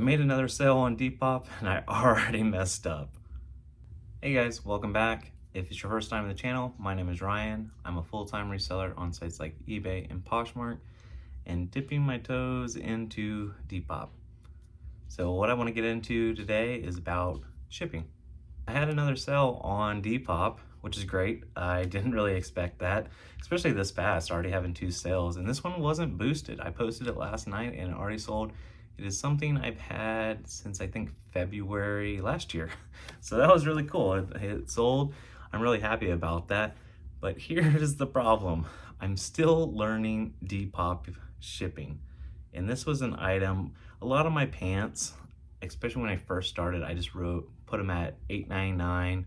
made another sale on Depop and I already messed up. Hey guys, welcome back. If it's your first time on the channel, my name is Ryan. I'm a full-time reseller on sites like eBay and Poshmark and dipping my toes into Depop. So what I want to get into today is about shipping. I had another sale on Depop, which is great. I didn't really expect that, especially this fast, already having 2 sales. And this one wasn't boosted. I posted it last night and it already sold. It is something I've had since I think February last year. So that was really cool. It sold. I'm really happy about that. But here's the problem. I'm still learning Depop shipping. And this was an item, a lot of my pants, especially when I first started, I just put them at $8.99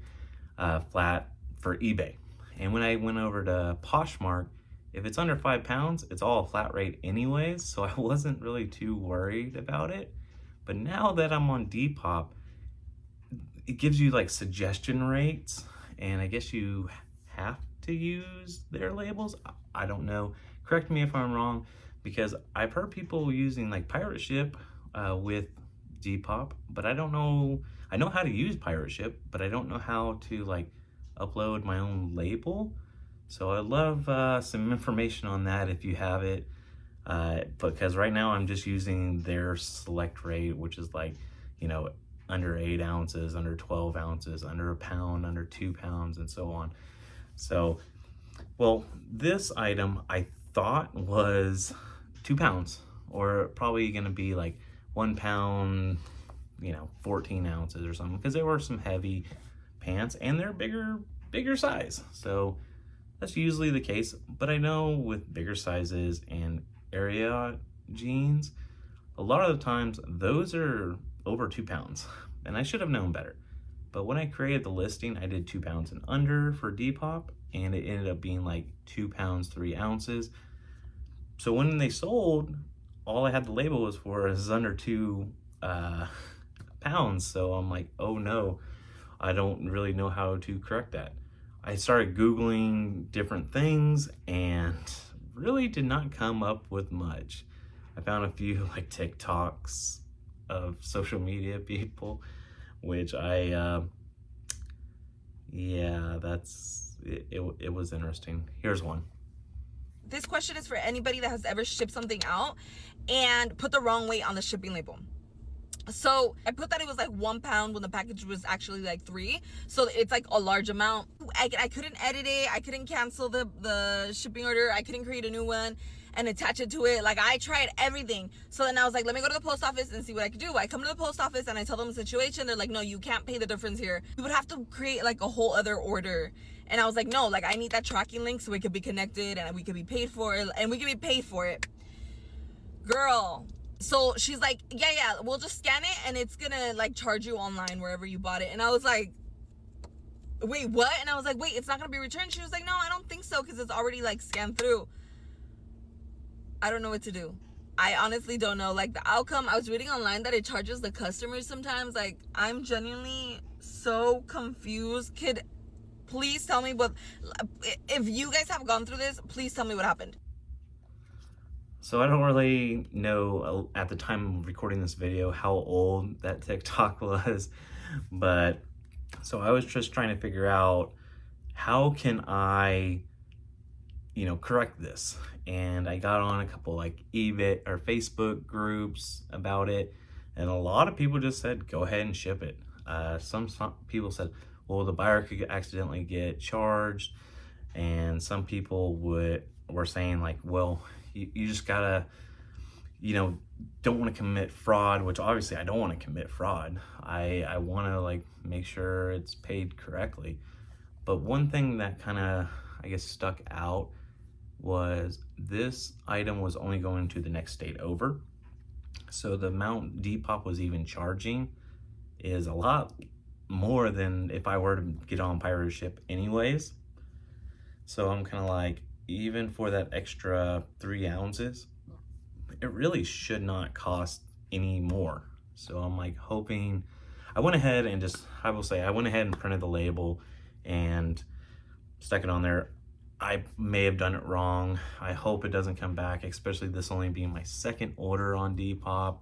flat for eBay. And when I went over to Poshmark, if it's under 5 pounds, it's all a flat rate anyways, so I wasn't really too worried about it. But now that I'm on Depop, it gives you like suggestion rates, and I guess you have to use their labels. I don't know. Correct me if I'm wrong, because I've heard people using like pirate ship with Depop, but I don't know. I know how to use pirate ship, but I don't know how to like upload my own label. So I'd love some information on that if you have it, because right now I'm just using their select rate, which is like, you know, under 8 ounces, under 12 ounces, under a pound, under 2 pounds, and so on. So, well, this item I thought was 2 pounds, or probably gonna be like 1 pound, 14 ounces or something, because there were some heavy pants and they're bigger size. So that's usually the case, but I know with bigger sizes and area jeans, a lot of the times those are over 2 pounds, and I should have known better. But when I created the listing, I did 2 pounds and under for Depop, and it ended up being like 2 pounds, 3 ounces. So when they sold, all I had the label was for is under 2 pounds. So I'm like, oh no, I don't really know how to correct that. I started Googling different things and really did not come up with much. I found a few like TikToks of social media people, which yeah, it was interesting. Here's one. This question is for anybody that has ever shipped something out and put the wrong weight on the shipping label. So I put that it was like 1 pound when the package was actually like 3. So it's like a large amount. I couldn't edit it. I couldn't cancel the shipping order. I couldn't create a new one and attach it to it. Like, I tried everything. So then I was like, let me go to the post office and see what I could do. I come to the post office and I tell them the situation. They're like, no, you can't pay the difference here. You would have to create like a whole other order. And I was like, no, like, I need that tracking link so we could be connected and we could be paid for it. And we could be paid for it. Girl. So she's like, yeah, we'll just scan it and it's gonna like charge you online wherever you bought it. And I was like, wait, what? And I was like, wait, it's not gonna be returned? She was like, no, I don't think so, because it's already like scanned through. I don't know what to do. I honestly don't know. Like, the outcome, I was reading online that it charges the customers sometimes. Like, I'm genuinely so confused. Kid, please tell me what, if you guys have gone through this, please tell me what happened. So I don't really know at the time of recording this video how old that TikTok was, but so I was just trying to figure out how can I, correct this. And I got on a couple like eBay or Facebook groups about it, and a lot of people just said, go ahead and ship it. Some people said, well, the buyer could accidentally get charged, and some people were saying like, well, you just gotta, don't want to commit fraud, which obviously I don't want to commit fraud. I want to like make sure it's paid correctly. But one thing that kind of, I guess, stuck out was this item was only going to the next state over. So the amount Depop was even charging is a lot more than if I were to get on pirate ship anyways. So I'm kind of like, even for that extra 3 ounces, it really should not cost any more. So I'm like hoping, I went ahead and I went ahead and printed the label and stuck it on there. I may have done it wrong. I hope it doesn't come back, especially this only being my second order on Depop.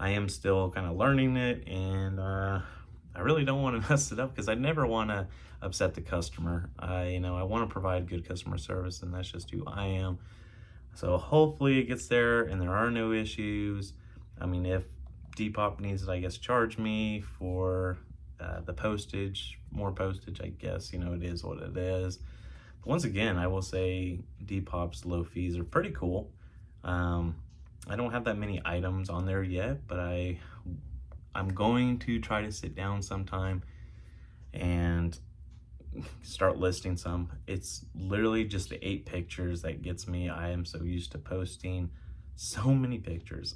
I am still kind of learning it, and I really don't want to mess it up because I never want to upset the customer. I want to provide good customer service, and that's just who I am. So hopefully it gets there and there are no issues. I mean, if Depop needs to, I guess, charge me for the postage, more postage, I guess, it is what it is. But once again, I will say Depop's low fees are pretty cool. I don't have that many items on there yet, but I'm going to try to sit down sometime and start listing some. It's literally just the 8 pictures that gets me. I am so used to posting so many pictures.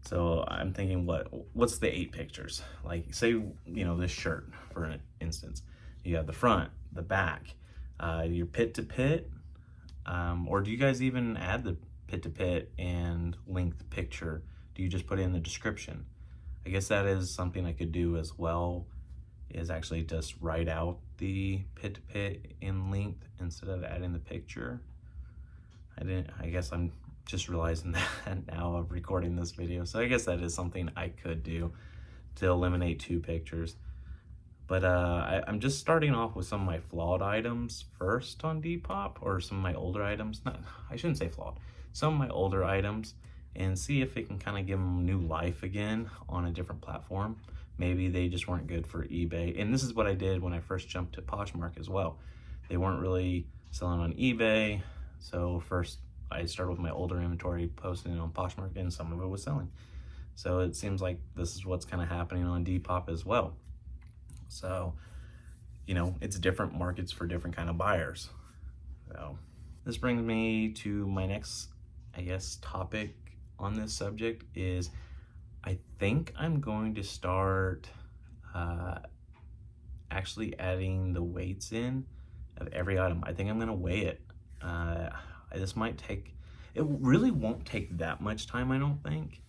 So I'm thinking, what's the 8 pictures? Like, say, this shirt, for instance. You have the front, the back, your pit to pit, or do you guys even add the pit to pit and link the picture? Do you just put it in the description? I guess that is something I could do as well, is actually just write out the pit to pit in length instead of adding the picture. I guess I'm just realizing that now of recording this video. So I guess that is something I could do to eliminate 2 pictures. But I'm just starting off with some of my flawed items first on Depop, or some of my older items. I shouldn't say flawed. Some of my older items, and see if it can kind of give them new life again on a different platform. Maybe they just weren't good for eBay. And this is what I did when I first jumped to Poshmark as well. They weren't really selling on eBay. So first I started with my older inventory, posting it on Poshmark, and some of it was selling. So it seems like this is what's kind of happening on Depop as well. So, it's different markets for different kind of buyers. So this brings me to my next, I guess, topic on this subject is I think I'm going to start actually adding the weights in of every item. I think I'm going to weigh it. This might take, it really won't take that much time, I don't think.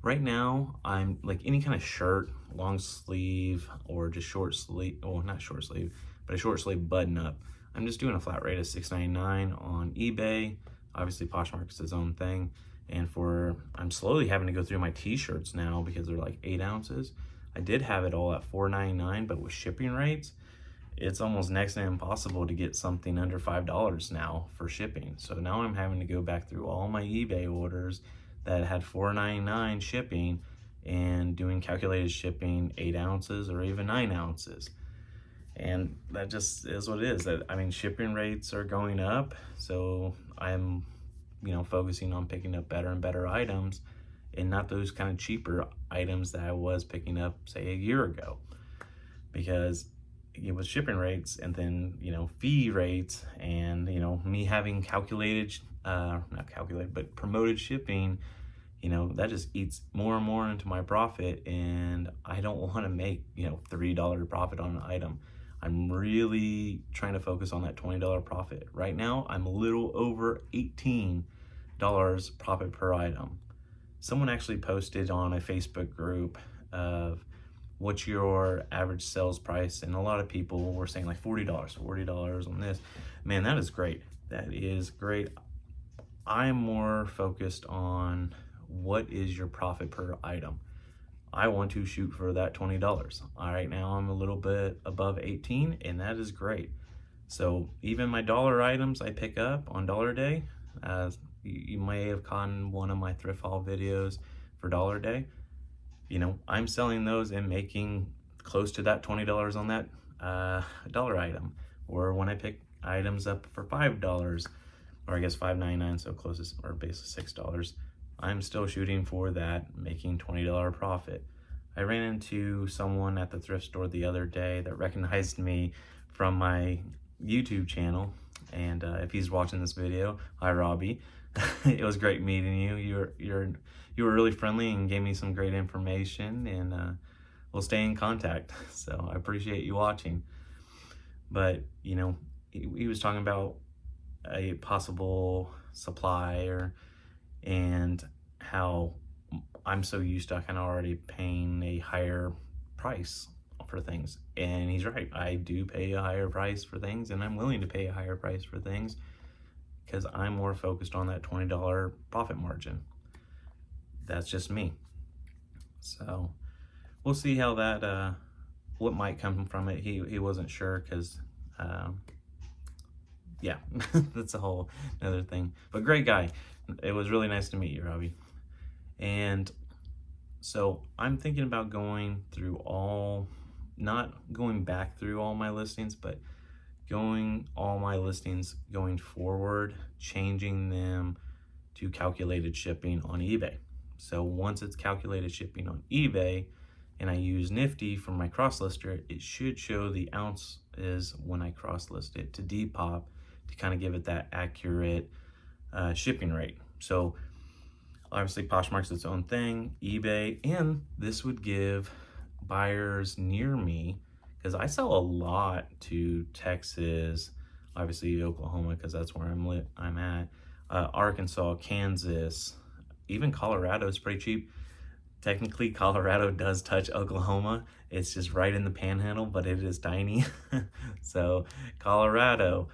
Right now, I'm like any kind of shirt, long sleeve, or just short sleeve, not short sleeve, but a short sleeve button up. I'm just doing a flat rate of $6.99 on eBay. Obviously, Poshmark is its own thing. And I'm slowly having to go through my t-shirts now because they're like 8 ounces. I did have it all at $4.99, but with shipping rates, it's almost next to impossible to get something under $5 now for shipping. So now I'm having to go back through all my eBay orders that had $4.99 shipping and doing calculated shipping 8 ounces or even 9 ounces. And that just is what it is. Shipping rates are going up, so I'm focusing on picking up better and better items and not those kind of cheaper items that I was picking up, say, a year ago. Because with shipping rates and then, fee rates and, me having not calculated, but promoted shipping, that just eats more and more into my profit. And I don't want to make, $3 profit on an item. I'm really trying to focus on that $20 profit. Right now, I'm a little over $18 profit per item. Someone actually posted on a Facebook group of what's your average sales price, and a lot of people were saying like $40 on this. Man, that is great. That is great. I'm more focused on what is your profit per item. I want to shoot for that $20. All right, now I'm a little bit above 18, and that is great. So even my dollar items I pick up on Dollar Day, you may have caught one of my thrift haul videos for Dollar Day. I'm selling those and making close to that $20 on that dollar item. Or when I pick items up for $5, or I guess $5.99, so closest or base of $6, I'm still shooting for that, making $20 profit. I ran into someone at the thrift store the other day that recognized me from my YouTube channel, and if he's watching this video, hi Robbie. It was great meeting you. You were really friendly and gave me some great information, and we'll stay in contact. So I appreciate you watching. But he was talking about a possible supplier and how I'm so used to kind of already paying a higher price for things. And he's right. I do pay a higher price for things, and I'm willing to pay a higher price for things because I'm more focused on that $20 profit margin. That's just me. So we'll see how that, what might come from it. He wasn't sure because, yeah, that's a whole another thing. But great guy. It was really nice to meet you, Robbie. And so I'm thinking about going through not going back through all my listings, but all my listings going forward, changing them to calculated shipping on eBay. So once it's calculated shipping on eBay and I use Nifty for my cross lister, it should show the ounces when I cross list it to Depop to kind of give it that accurate shipping rate. So obviously Poshmark's its own thing, eBay, and this would give buyers near me, because I sell a lot to Texas, obviously Oklahoma, because that's where I'm at, Arkansas, Kansas, even Colorado is pretty cheap. Technically, Colorado does touch Oklahoma. It's just right in the panhandle, but it is tiny. So Colorado,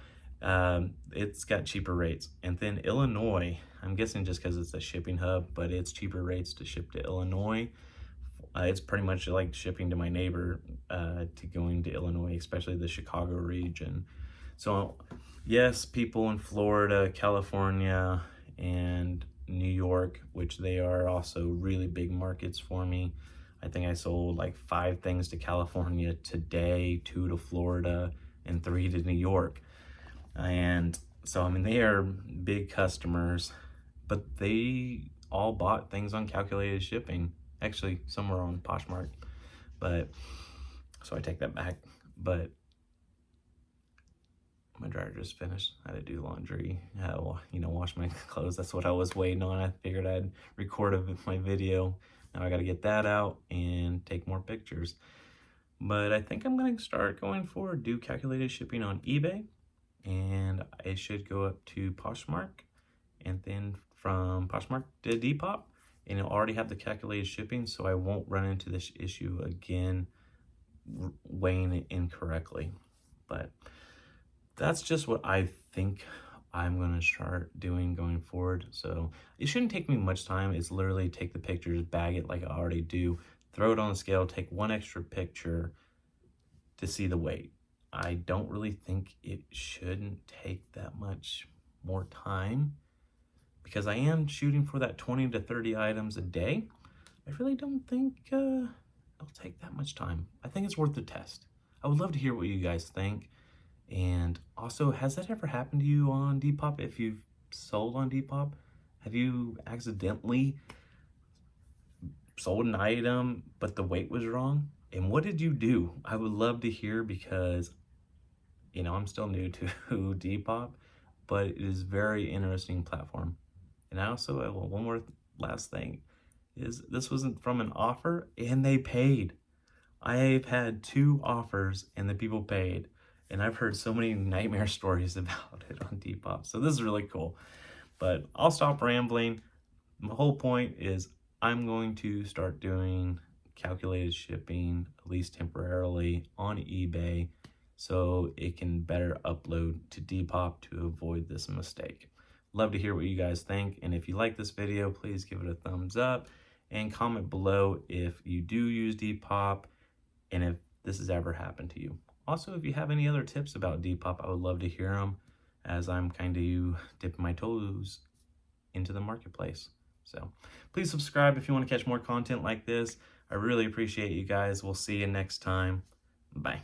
it's got cheaper rates. And then Illinois, I'm guessing just because it's a shipping hub, but it's cheaper rates to ship to Illinois. It's pretty much like shipping to my neighbor to going to Illinois, especially the Chicago region. So yes, people in Florida, California, and New York, which they are also really big markets for me. I think I sold like 5 things to California today, 2 to Florida, and 3 to New York. And so, I mean, they are big customers, but they all bought things on calculated shipping. Actually, some were on Poshmark, but so I take that back. But my dryer just finished. I had to do laundry, wash my clothes. That's what I was waiting on. I figured I'd record my video. Now I got to get that out and take more pictures. But I think I'm going to start going forward, do calculated shipping on eBay, and it should go up to Poshmark, and then from Poshmark to Depop, and it'll already have the calculated shipping, so I won't run into this issue again, weighing it incorrectly. But that's just what I think I'm going to start doing going forward. So it shouldn't take me much time. It's literally take the pictures, bag it like I already do, throw it on the scale, take one extra picture to see the weight. I don't really think it shouldn't take that much more time, because I am shooting for that 20 to 30 items a day. I really don't think it'll take that much time. I think it's worth the test. I would love to hear what you guys think. And also, has that ever happened to you on Depop? If you've sold on Depop, have you accidentally sold an item but the weight was wrong? And what did you do? I would love to hear, because I'm still new to Depop, but it is a very interesting platform. And I also, one more last thing, is this wasn't from an offer and they paid. I've had 2 offers and the people paid. And I've heard so many nightmare stories about it on Depop. So this is really cool. But I'll stop rambling. My whole point is I'm going to start doing calculated shipping, at least temporarily, on eBay, so it can better upload to Depop to avoid this mistake. Love to hear what you guys think. And if you like this video, please give it a thumbs up and comment below if you do use Depop and if this has ever happened to you. Also, if you have any other tips about Depop, I would love to hear them, as I'm kind of dipping my toes into the marketplace. So please subscribe if you want to catch more content like this. I really appreciate you guys. We'll see you next time. Bye.